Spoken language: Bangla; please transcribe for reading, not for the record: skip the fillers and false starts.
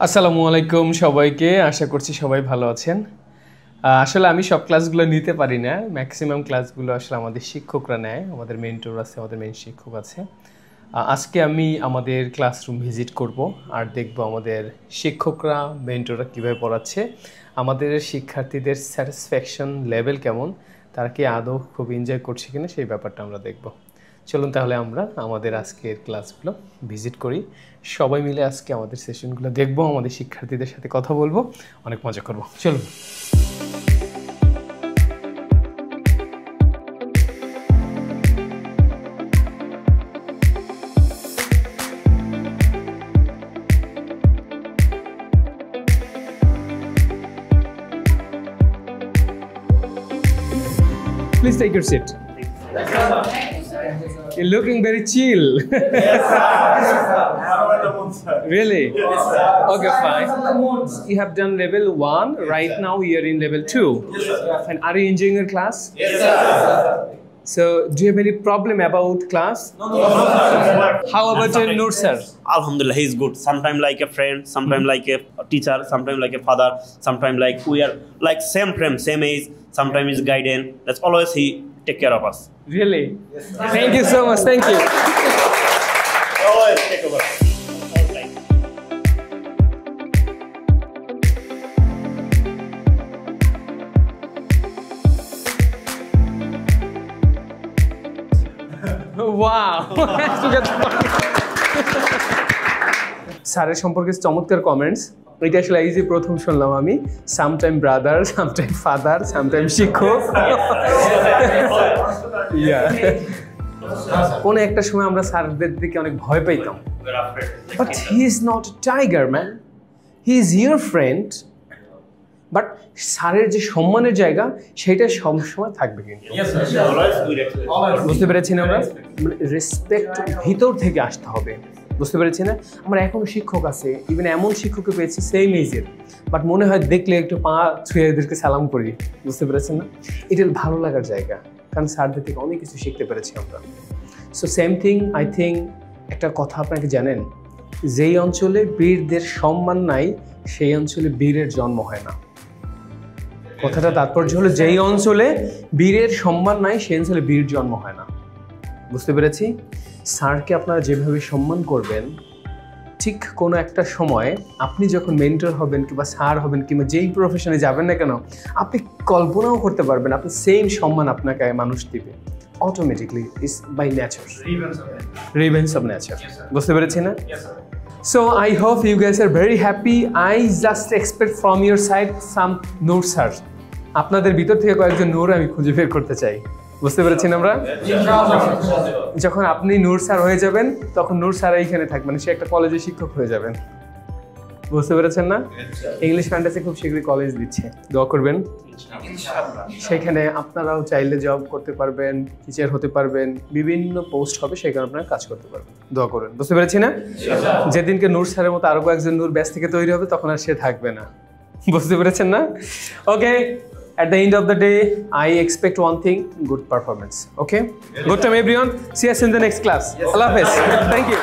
আসসালামু আলাইকুম সবাইকে, আশা করছি সবাই ভালো আছেন। আসলে আমি সব ক্লাসগুলো নিতে পারি না, ম্যাক্সিমাম ক্লাসগুলো আসলে আমাদের শিক্ষকরা নেয়, আমাদের মেন্টর আছে, আমাদের মেন শিক্ষক আছে। আজকে আমি আমাদের ক্লাসরুম ভিজিট করব আর দেখব আমাদের শিক্ষকরা মেন্টররা কীভাবে পড়াচ্ছে, আমাদের শিক্ষার্থীদের স্যাটিসফ্যাকশন লেভেল কেমন, তারা কি আদৌ খুব এনজয় করছে কিনা সেই ব্যাপারটা আমরা দেখব। চলুন তাহলে আমরা আমাদের আজকের ক্লাসগুলো ভিজিট করি, সবাই মিলে আজকে আমাদের সেশনগুলো দেখব, আমাদের শিক্ষার্থীদের সাথে কথা বলবো, অনেক মজা করব। চলুন। Please take your seat. You're looking very chill. Really? Okay, fine. You have done level 1. Right now, you're in level 2. And are you enjoying your class? Yes, sir. So, do you have any problem about class? No. How about your Noor sir? Alhamdulillah, he's good. Sometimes like a friend, sometimes like a teacher, sometimes like a father, sometimes like we are like same frame, same age, sometimes he's guidance. That's always he take care of us. Really? Yes, thank you so much. Thank you. Always take over. Wow. স্যারের সম্পর্কে চমৎকার কমেন্টস। এটা আসলে এই যে প্রথম শুনলাম আমি, sometime brother, sometime father, sometime শিক্ষক। কোন একটা সময় আমরা স্যারদের দিকে অনেক ভয় পাইতাম, but he is not a tiger man, he is your friend. But স্যারের যে সম্মানের জায়গা সেটা সবসময় থাকবে, কিন্তু বুঝতে পেরেছি না আমরা, রেসপেক্ট ভিতর থেকে আসতে হবে, বুঝতে পেরেছি না। আমরা এখনো শিক্ষক আছে, ইভেন এমন শিক্ষককে পেয়েছি সেম এজের, বাট মনে হয় দেখলে একটু পা ছুঁয়ে এদেরকে সালাম করি, বুঝতে পেরেছেন না। এটা ভালো লাগার জায়গা, কারণ স্যারদের থেকে অনেক কিছু শিখতে পেরেছি আমরা। So same thing, I think একটা কথা আপনাকে জানেন, যেই অঞ্চলে বীরদের সম্মান নাই সেই অঞ্চলে বীরের জন্ম হয় না। কথাটা তাৎপর্য হলো, যেই অঞ্চলে বীরের সম্মান নাই সেই অঞ্চলে বীর জন্ম হয় না, বুঝতে পেরেছি। স্যারকে আপনারা যেভাবে সম্মান করবেন, ঠিক কোনো একটা সময় আপনি যখন মেন্টর হবেন কিংবা স্যার হবেন কিংবা যেই প্রফেশনে যাবেন না কেন, আপনি কল্পনাও করতে পারবেন আপনি সেম সম্মান আপনাকে মানুষ দিবে automatically, is by nature, reverence of nature, বুঝতে পেরেছি না। So I hope you guys are very happy. I just expect from your side some Noor sir. আপনাদের ভিতর থেকে কয়েকজন নূর আমি খুঁজে বের করতে চাই, বুঝতে পেরেছেন আমরা। যখন আপনি নূর স্যার হয়ে যাবেন তখন নূর স্যার এইখানে থাকবেন, সে একটা কলেজের শিক্ষক হয়ে যাবেন, বুঝতে পেরেছেন না। ইংলিশ ফ্যান্টাসি খুব শীঘ্রই কলেজ দিচ্ছে, দোয়া করবেন। সেখানে আপনারাও চাইলে জব করতে পারবেন, টিচার হতে পারবেন, বিভিন্ন পোস্ট হবে, সেখানে আপনারা কাজ করতে পারবেন, দোয়া করবেন, বুঝতে পেরেছি না। যেদিনকে নূর স্যারের মতো আরো কয়েকজন নূর ব্যাচ থেকে তৈরি হবে তখন আর সে থাকবে না, বুঝতে পেরেছেন না। ওকে, at the end of the day I expect one thing, good performance. Okay, good time everyone, see us in the next class. Allah Hafiz, thank you.